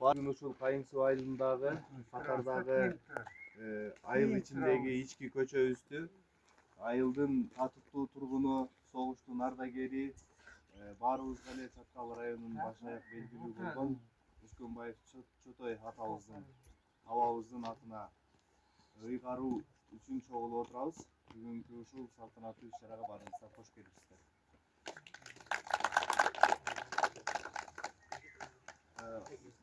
Bugün uşul Kayınsu ayылındagı Katardagı айыл içindegi içki көчөбүздү айылдын татыктуу тургуну, согуштун ардагери, баарыбызга эле Чаткал районунун баш аяк белгилүү болгон Өскөнбаев Чотой абабыздын атына ыйгаруу үчүн чогулуп отурабыз. Бүгүнкү ушул салтанаттуу иш-чарага баарыңыздар кош келипсиздер.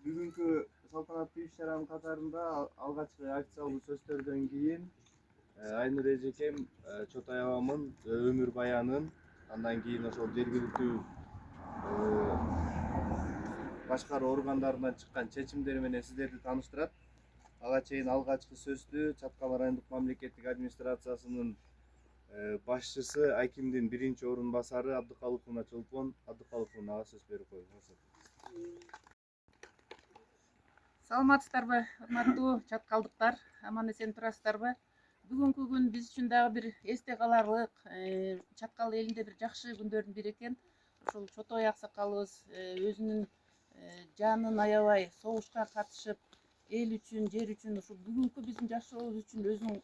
Бүгүнкү салтанаттуу иш-чаранын катарында алгачкы акциялуу сөздөрдөн кийин Айнур эжекем Чотой абамын өмүр баянын, андан кийин ошол жергиликтүү башкаруу органдарынан чыккан чечимдери менен сиздерди тааныштырат. Ага чейин алгачкы сөздү Чаткал райондук мамлекеттик администрациясынын башчысы Акимдин биринчи орун басары Абдыкалыковна Чолпон Абдыкалыковнага сөз берип коебуз. Саламатсыздарбы, урматтуу чаткалдыктар, аман эсен турасыздарбы? Бүгүнкү күн биз үчүн дагы бир эсте каларлык, Чаткал элинде бир жакшы күндөрдүн бири экен. Ошол Чотой аксакалыбыз өзүнүн жанын аябай согушка катышып, эл үчүн, жер үчүн, ушул бүгүнкү биздин жашообуз үчүн өзүнүн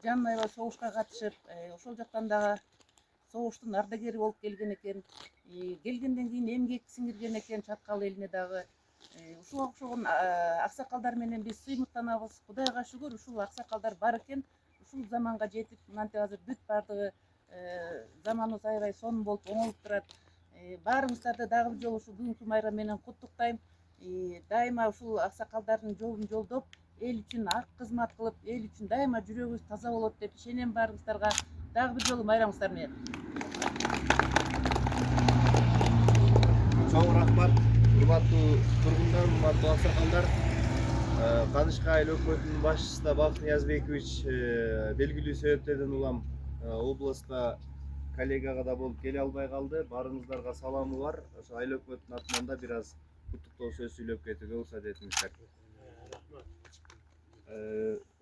жанын аябай согушка катышып, ошол жактан дагы согуштун ардагери болуп келген экен. Келгенден кийин эмгек сиңирген экен Чаткал элине дагы. Ушуга окшогон аксакалдар менен биз сыймыктанабыз. Кудайга шүгүр, ушул аксакалдар бар экен. Ушул заманга жетип, мынтип азыр бүт бардыгы заманыбыз аябай сонун болуп оңолуп турат. Баарыңыздарды дагы бир жолу ушул бүгүнкү майрам менен куттуктайм. Дайыма ушул аксакалдардын жолун жолдоп, эл үчүн ак кызмат кылып, эл үчүн дайыма жүрөгүбүз таза болот деп ишенем баарыңыздарга. Дагы бир жолу майрамыңыздар менен. Чоң рахмат, урматтуу тургундар, урматтуу аксакалдар. Канышка айыл өкмөтүнүн башчысы да Бакыт Ниязбекович белгилүү себептерден улам областта коллегага да болуп келе албай калды. Баарыңыздарга саламы бар. Ошо айыл өкмөтүнүн атынан да бир аз куттуктоо сөз сүйлөп кетүүгө уруксат этиңиздер.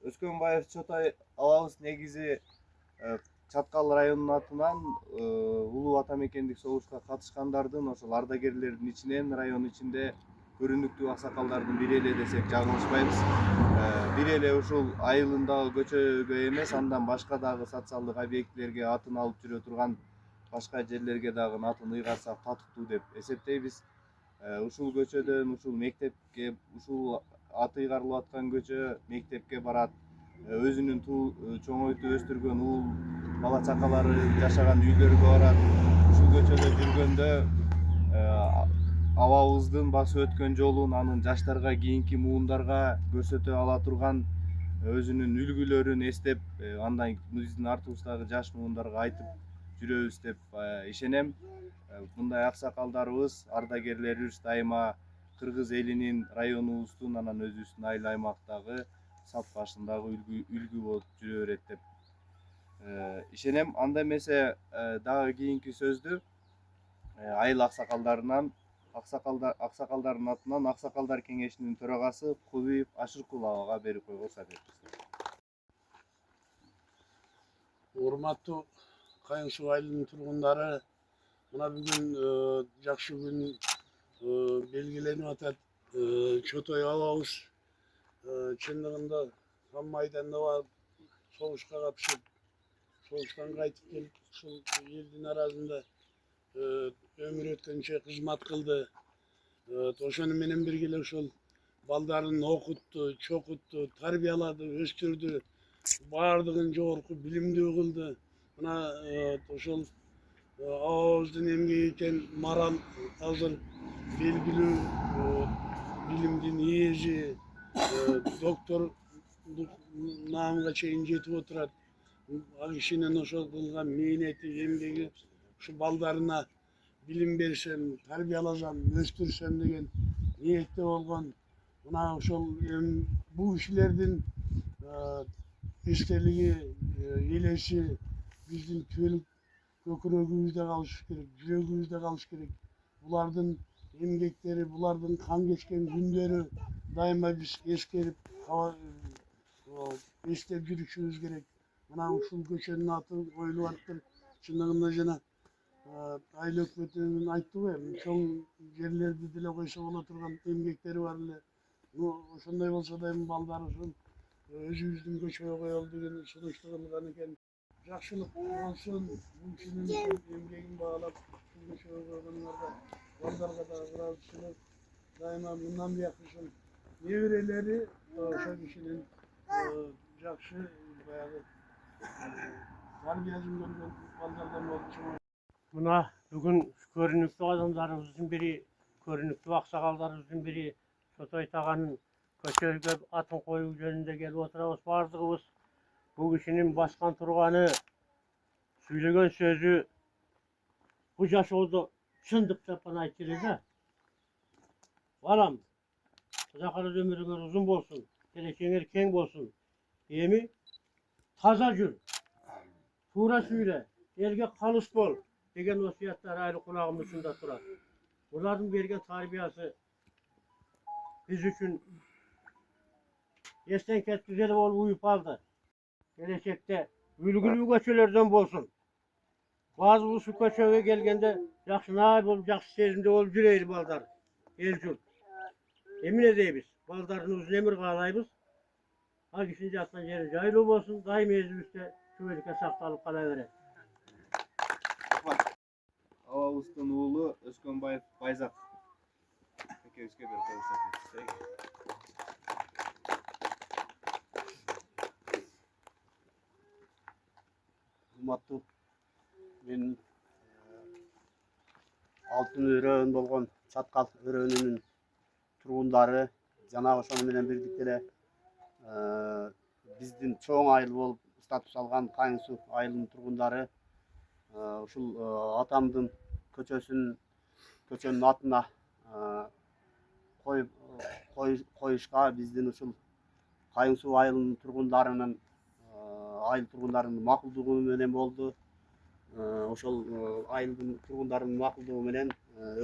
Өскөнбаев Чотой абабыз негизи Чаткал районунун атынан улуу ата мекендик согушка катышкандардын, ошол ардагерлердин ичинен район ичинде көрүнүктүү аксакалдардын бири эле десек жаңылышпайбыз. Бир эле ушул айылындагы көчөгө эмес, андан башка дагы социалдык объектилерге атын алып жүрө турган башка жерлерге дагы атын ыйгарсак татыктуу деп эсептейбиз. Ушул көчөдөн ушул мектепке, ушул аты ыйгарылып аткан көчө мектепке барат. Өзүнүн чоңойтуп өстүргөн уул бала чакалары жашаган үйлөргө барат. Ушул көчөдө жүргөндө абабыздын басып өткөн жолун, анын жаштарга, кийинки муундарга көрсөтө ала турган өзүнүн үлгүлөрүн эстеп, андан биздин артыбыздагы жаш муундарга айтып жүрөбүз деп ишенем. Мындай аксакалдарыбыз, ардагерлерибиз дайыма кыргыз элинин, районубуздун, анан өзүбүздүн айыл аймактагы сап башындагы үлгү болуп жүрө берет деп ишенем. Анда эмесе дагы кийинки сөздү айыл аксакалдардын атынан Аксакалдар кеңешинин төрагасы Кубиев Ашыркул абага берип койго уруксат этиңиздер. Урматтуу Кайынсуу айылынын тургундары, мына бүгүн жакшы күн белгиленип атат. Чотой абабыз чындыгында қан майданда барып, согушка катышып, согуштан кайтып келип, ушул элдин арасында өмүр өткөнчө кызмат кылды. Ошону менен бирге эле ошол балдарын окутту, чокутту, тарбиялады, өстүрдү, баардыгын жогорку билимдүү кылды. Мына ошол абабыздын эмгеги экен, Марал азыр белгилүү билимдин ээси, докторлук наамга чейин жетип отурат. Ал кишинин ошол кылган мээнети, эмгеги ушу балдарына билим берсем, тарбияласам, өстүрсөм деген ниетте болгон. Мына ошол бул кишилердин эстелиги, элеси биздин түбөлүк көкүрөгүбүздө калышы керек, жүрөгүбүздө калышы керек. Булардын эмгектери, булардын кан кечкен күндөрү дайыма биз эскерип, эстеп жүрүшүбүз керек. Мына ушул көчөнүн аты коюлуп атыптыр. Чындыгында жана айыл өкмөтүнүн айттыбы эми чоң жерлерди деле койсо боло турган эмгектери бар эле. Ошондой болсо да эми балдарыбыздын өзүбүздүн көчкөгө коелу деген сунушту кылган экен. Жакшылык болсун, бул кишинин эмгегин баалап бул көчкөгө койгонуңарга балдарга дагы ыраазычылык дайыма мындан бияктышын неберелери ошол кишинин жакшы баягы тарбиясын көргөн балдардан болуп чыгуу. Мына бүгін көрінікті адамдарымыздың бірі, көрінікті ақсақалдарымыздың бірі Шотой тағаның көшеге атын қою жөнінде келіп отырамыз. Барлығымыз бұл кісінің басқан тұрғаны, сөйлеген сөзі бұл жашауды шындық деп қана айтып келеді. Балам, Құдақарыз өміріңіз ұзын болсын, келешегіңіз кең болсын. Еми таза жүр, тура сөйле, елге қалыс бол деген осияттар әлі құлағымның ұшында тұрады. Олардың берген тарбиясы біз үшін естен кеткізелі болып ұйып алды. Келешекте үлгілі көшелерден болсын. Bazı bu su köşeğe gelgende жақсынай болып, жақсы сезімде болып жүрейді балдар, ел жұрт. Емін edeybiz, балдардың uzun ömür қалайбыз. Ал кишinin жатқан жері жайлы болсын, дайым өзімізде шөбелікке сақталып қала береді. Абабыздын уулу Өскөнбаев Байзак экөөбүзгө бир көрсөтүп түшсөйг. Урматтуу, мен Алтын өрөөн болгон Чаткал өрөөнүнүн тургундары жана ошону менен бирдикте эле биздин чоң айыл болуп статус алган Кайыңсуу айылынын тургундары ушул атамдын көчөнүн атына коюшка биздин ушул Кайыңсуу айылынын тургундарынын макулдугу менен болду. Ошол айылдын тургундарынын макулдугу менен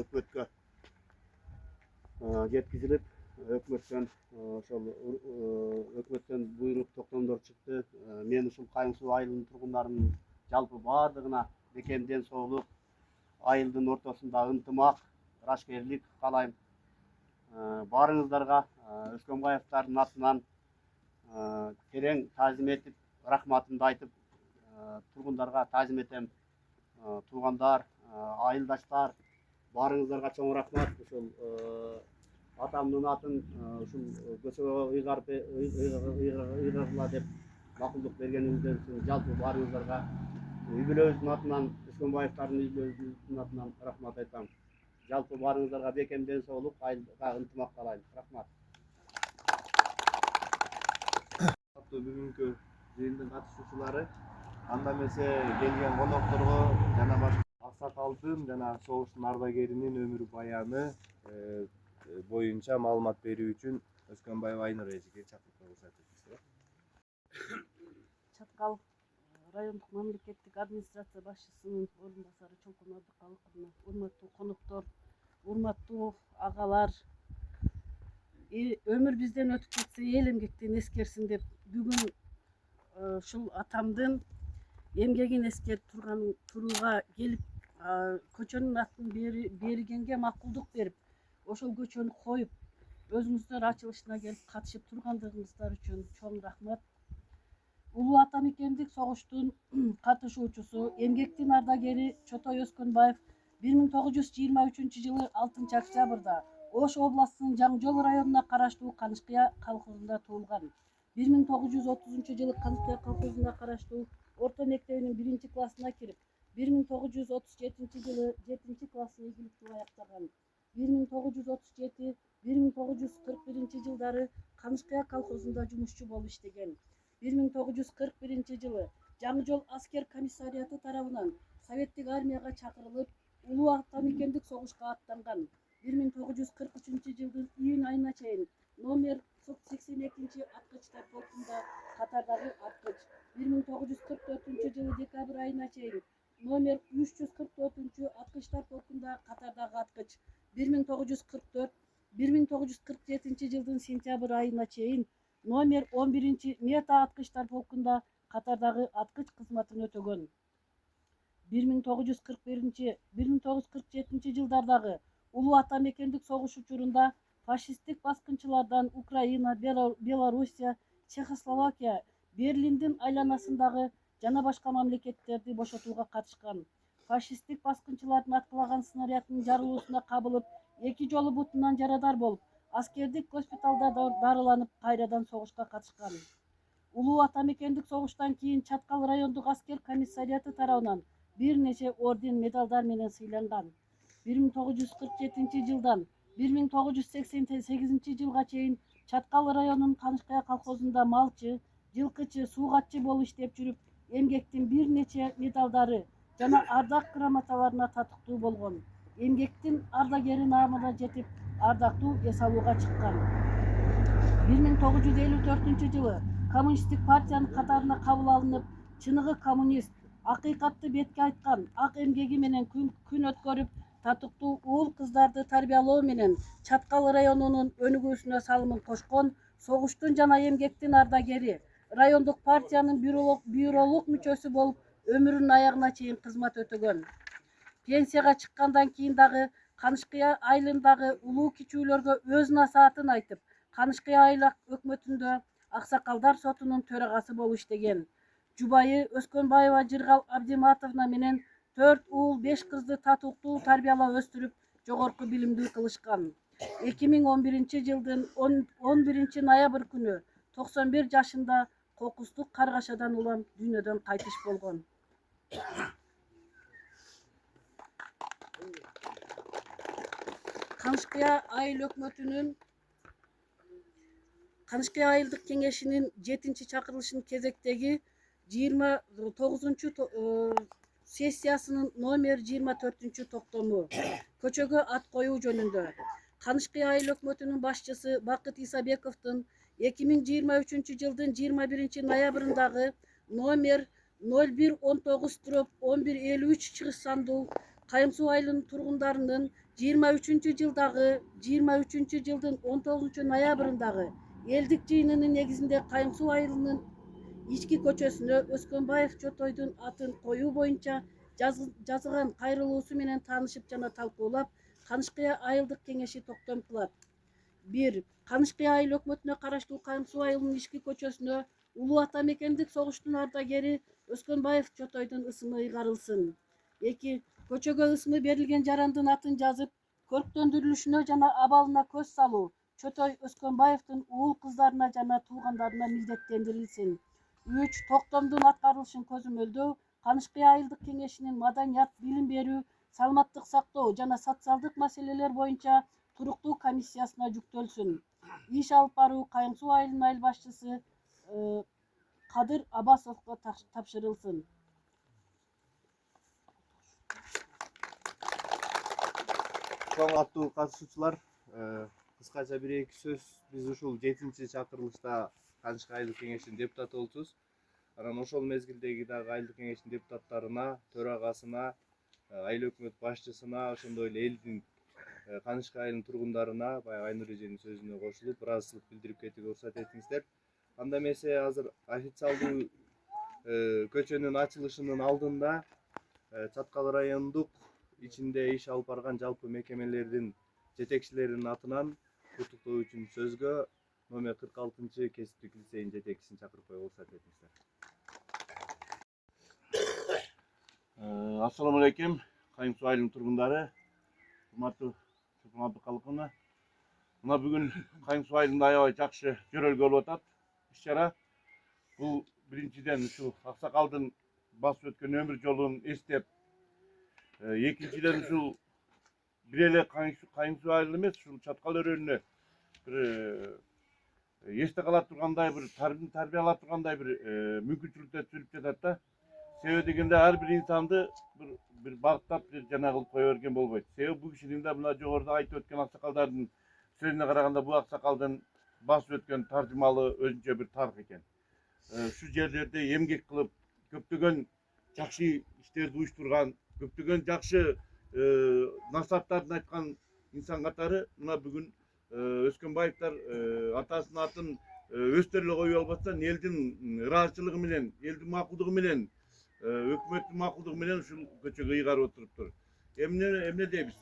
өкмөткө жеткизилип, өкмөттөн буйрук токтомдор чыкты. Мен ушул Кайыңсуу айылынын тургундарынын жалпы баардыгына бекемден соолук, айылдын ортосунда ынтымак, ырашкерлик каалайм. Баарыңыздарга Өскөнбаевдардын атынан терең таазим этип, рахматымды айтып, тургундарга таазим этем. Туугандар, айылдаштар, баарыңыздарга чоң рахмат. Ушул атамдын атын ушул көчөгө ыйгаргыла деп макулдук бергениңиздер үчүн жалпы баарыңыздарга үй бүлөбүздүн атынан, Өскөнбаевдардын үй бүлөбүздүн атынан рахмат айтам. Жалпы баарыңыздарга бекемден соолук, айылга ынтымак каалайм. Рахмат. Бүгүнкү жыйындын катышуучулары, анда эмесе келген конокторго жана башка аксакалдын жана согуштун ардагеринин өмүр баяны боюнча маалымат берүү үчүн Өскөнбаева Айнур эжеге чакыртуу көрсөтүлдү. Чаткал райондук мамлекеттик администрация башчысынын орун басары Чолкон Абдыкалыковна, урматтуу коноктор, урматтуу агалар, өмүр бизден өтүп кетсе эл эмгектен эскерсин деп бүгүн ушул атамдын эмгегин эскерип турууга келип, көчөнүн атын бергенге макулдук берип, ошол көчөнү коюп, өзүңүздөр ачылышына келип катышып тургандыгыңыздар үчүн чоң рахмат. Улуу атамекендик согуштун катышуучусу, эмгектин ардагери Чотой Өскөнбаев 1923-жылы 6 октябрда Ош областынын Жаңжол районуна караштуу Канышкыя колхозунда туулган. 1930-жылы Канышкыя колхозуна караштуу орто мектебинин 1-классына кирип, 1937-жылы 7-классын ийгиликтүү аяктаган. 1937-1941-жылдары Канышкыя колхозунда жумушчу болуп иштеген. 1941-жылы Жаңжол аскер комиссарияты тарабынан советтик армияга чакырылып, улуу атамекендик согушка аттанган. 1943-жылдын июнь айына чейин номер 82-аткычтар полкунда катардагы аткыч. 1944-жылы декабрь айына чейин номер 344-аткычтар полкунда катардагы аткыч. 1947-жылдын сентябрь айына чейин номер 11-мета аткычтар полкунда катардагы аткыч кызматын өтөгөн. 1947 жылдардагы улуу ата мекендик согуш учурунда фашисттик баскынчылардан Украина, Белоруссия, Чехословакия, Берлиндин айланасындагы жана башка мамлекеттерди бошотууга катышкан. Фашисттик баскынчылардын аткылаган снаряддын жарылуусуна кабылып, 2 жолу бутунан жарадар болуп, аскердик госпиталда дарыланып, кайрадан согушка катышкан. Улуу ата мекендик согуштан кийин Чаткал райондук аскер комиссариаты тарабынан бир нече орден, медалдар менен сыйланган. 1947 жылдан 1988 жылга чейин Чаткал районунун Канышкая колхозунда малчы, жылкычы, суугатчы болуп иштеп жүрүп, эмгектин бир нече медалдары жана ардак грамоталарына татыктуу болгон. Эмгектин ардагери наамына жетип, ардактуу эс алууга чыккан. 1954 жылы коммунисттик партиянын катарына кабыл алынып, чыныгы коммунист, акыйкатты бетке айткан, ак эмгеги менен күн өткөрүп, татыктуу уул кыздарды тарбиялоо менен Чаткал районунун өнүгүүсүнө салымын кошкон согуштун жана эмгектин ардагери, райондук партиянын бюролук мүчөсү болуп, өмүрүнүн аягына чейин кызмат өтөгөн. Пенсияга чыккандан кийин дагы Канышкыя айылындагы улуу кичүүлөргө өз насаатын айтып, Канышкыя айлак өкмөтүндө Аксакалдар сотунун төрагасы болуп иштеген. Жубайы Өскөнбаева Жыргал Абдиматовна менен 4 уул 5 кызды татыктуу тарбиялап өстүрүп, жогорку билимдүү кылышкан. 2011 жылдын 11 ноябрь күнү 91 жашында кокустук каргашадан улам дүйнөдөн кайтыш болгон. Канышкыя айыл өкмөтүнүн Канышкыя айылдык кеңешинин 7-чакырылышынын кезектеги 29 сессиясынын номер 24 токтому көчөгө ат коюу жөнүндө Канышкыя айыл өкмөтүнүн башчысы Бакыт Исабековдун 2023 жылдын 21 ноябрындагы номер 0119/1153 чыгыш сандуу Кайымсуу айылынын тургундарынын 23 жылдын 19 ноябрындагы элдик жыйынынын негизинде Кайымсуу айылынын ички көчөсүнө Өскөнбаев Чотойдун атын коюу боюнча жазган кайрылуусу менен таанышып жана талкуулап, Канышкыя айылдык кеңеши токтом кылат. 1. Канышкыя айыл өкмөтүнө караштуу Кайымсуу айылынын ички көчөсүнө улуу ата мекендик согуштун ардагери Өскөнбаев Чотойдун ысымы ыйгарылсын. 2. Көчөгө ысымы берилген жарандын атын жазып, көрктөндүрүлүшүнө жана абалына көз салуу Чотой Өскөнбаевдин уул кыздарына жана туугандарына милдеттендирилсин. 3. Токтомдун аткарылышын көзөмөлдөө Канышкыя айылдык кеңешинин маданият, билим берүү, саламаттык сактоо жана социалдык маселелер боюнча туруктуу комиссиясына жүктөлсүн. Иш алып баруу Кайымсуу айылынын айыл башчысы Кадыр Абасовго тапшырылсын. Саламаттуу катышуучулар, кыскача 1-2 сөз, биз ушул 7-чакырылышта Канышкыя айылдык кеңешинин депутаты болчубуз. Анан ошол мезгилдеги дагы айылдык кеңештин депутаттарына, төрагасына, айыл өкмөт башчысына, ошондой эле элдин Канышкыя айылынын тургундарына, баягы Айнур эженин сөзүнө кошулуп, ыраазычылык билдирип кетүүгө уруксат этиңиздер. Анда эмесе азыр официалдуу көчөнүн ачылышынын алдында Чаткал райондук ичинде иш алып барган жалпы мекемелердин жетекчилеринин атынан куттуктоо үчүн сөзгө номер 46 кесиптик лицейдин жетекчисин чакырып коюуга уруксат этиңиздер. Ассаламу алейкум, Кайымсуу айылынын тургундары, урматтуу Чулпан Абдыкалыковна. Мына бүгүн Кайымсуу айылында аябай жакшы жөрөлгө болуп атат иш-чара. Бул биринчиден ушул Аксакалдын басып өткөн өмүр жолун эстеп, экинчиден ушул бир эле Кайымсуу айыл эмес, ушул Чаткал өрөөнүнө бир эсте кала тургандай, бир тарбиялап тургандай бир мүмкүнчүлүктөр түзүлүп жатат да. Себеби дегенде ар бир инсанды бир багыттап жана кылып кое берген болбойт. Себеби бул кишинин да мына жогоруда айтып өткөн аксакалдардын сөзүнө караганда бул аксакалдын басып өткөн таржымалы өзүнчө бир тарых экен. Şu жерлерде эмгек кылып, көптөгөн жакшы иштерди уюштурган, көптөгөн жакшы насааттарын айткан инсан катары мына бүгүн Өскөнбаевдер атасынын атын өздөрү эле коюп албастан элдин ыраазычылыгы менен, элдин макулдугу менен Өкмөттүн макулдугу менен ушул көчөгө ыйгарып отуруптур. Эмне дейбиз?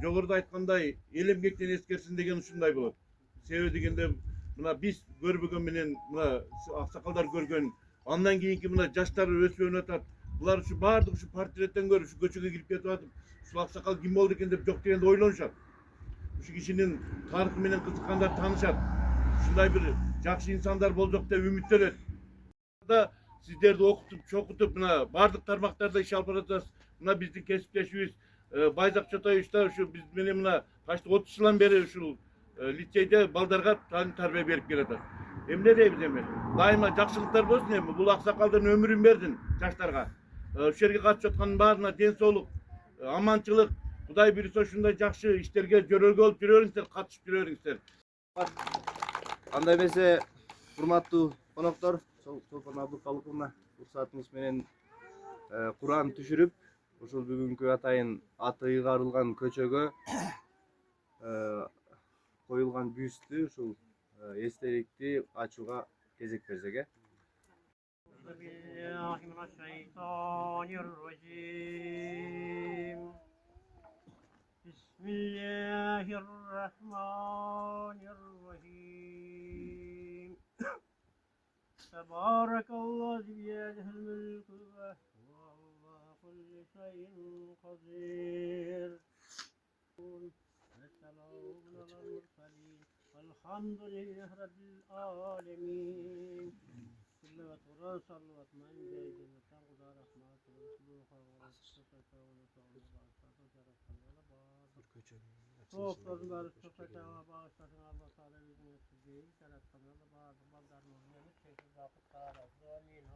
Жогоруда айткандай эл эмгектен эскерсин деген ушундай болот. Себеби дегенде мына биз көрбөгөн менен мына аксакалдар көргөн, андан кийинки мына жаштар өсүп өнүп атат. Булар ушу баардык ушу портреттен көрүп ушу көчөгө кирип кетип атып, ушул аксакал ким болду экен деп жок дегенде ойлонушат. Ушу кишинин тарыхы менен кызыккандар таанышат. Ушундай бир жакшы инсандар болжок деп үмүттөнөт. Сиздерди окутуп, чокутуп, мына баардык тармактарда иш алып баратабыз. Мына биздин кесиптешибиз Байзак Чотоевич да ушу биз менен мына качты 30 жылдан бери ушул лицейде балдарга тарбия берип келатат. Эмне дейбиз эми? Дайыма жакшылыктар болсун эми. Бул аксакалдын өмүрүн бердин жаштарга. Ушул жерге катышып аткандын баарына ден соолук, аманчылык, Кудай буйруса ушундай жакшы иштерге жөрөлгө болуп жүрө бериңиздер, катышып жүрө бериңиздер. Андай эмесе, урматтуу коноктор, Чолпон Абдыкалыковна уруксатыңыз менен Куран түшүрүп, ушул бүгүнкү атайын аты ыйгарылган көчөгө коюлган бюсттү, ушул эстеликти ачууга кезек берсек. تبارك الله بيده الملك وهو على كل شيء قدير. السلام على المرسلين والحمد لله رب العالمين. صلوات ورسول واتمن جيد وتنقض رحمة ورسوله Toplarlar sokakta bağışlasın Allah Teala yüzüne sizi yaratkanlar da bazı baldarını yemiş çeşit vakıtlar amin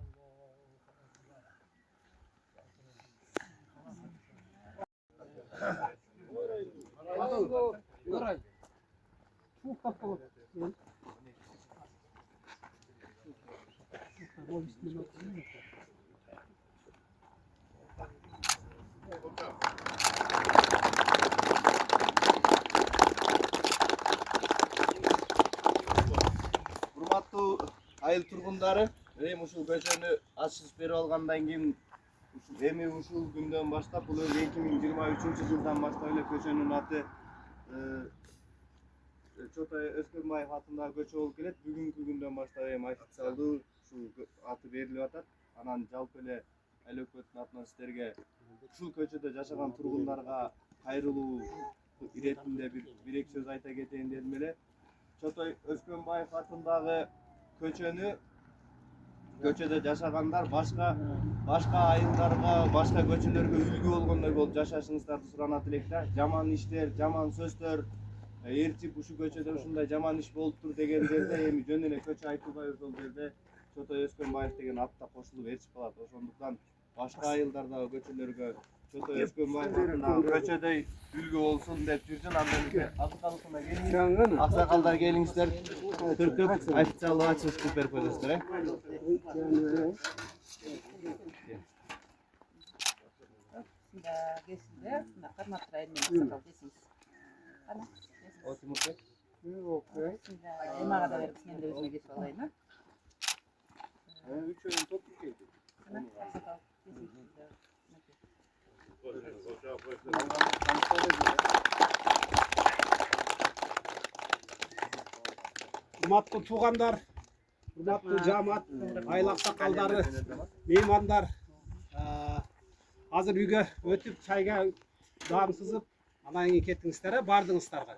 Урматтуу айыл тургундары, эми ушул көчөнү ачып берип алгандан кийин эми ушул күндөн баштап бул 2023-жылдан баштап эле көчөнүн аты Чотой Өскөнбаев атындагы көчө болуп келет. Бүгүнкү күндөн баштап эми официалдуу ушул аты берилип атат. Анан жалпы эле айыл өкмөттүн атынан сиздерге ушул көчөдө жашаган тургундарга кайрылуу иретинде бир эки сөз айта кетейин дедим эле. Чотой Өскөнбаев атындагы көчөдө жашагандар башка айылдарга, башка көчөлөргө үлгү болгондой болуп жашашыңыздарды суранат элек да. Жаман иштер, жаман сөздөр ээрчип ушул көчөдө ушундай жаман иш болуптур дегендерде эми жөн эле көчө айтылбай ошол жерде Чотой Өскөнбаев деген ат да кошулуп ээрчип калат. Ошондуктан башка айылдардагы көчөлөргө Чотой Өскөнбаев атындагы көчөдөй үлгү болсун деп жүрсүн. Анда Абдыкалыковна келиңиздер, аксакалдар келиңиздер. Түркөп официалдуу ачылыш кылып берип коесуздар, Кесиңиздер, мына карматтыр айыл менен аксакал кесиңиз. Кана, Отимурбек. Эмага да берип, мен да өзүмө кесип алайын, а? Үчөөнүн топ келди. Кана, аксакал кесиңиздер. Урматтуу туугандар, урматтуу жамаат, айыл аксакалдары, меймандар, азыр үйгө өтүп чайга даам сызып, анан кийин кеттиңиздер, бардыңыздарга.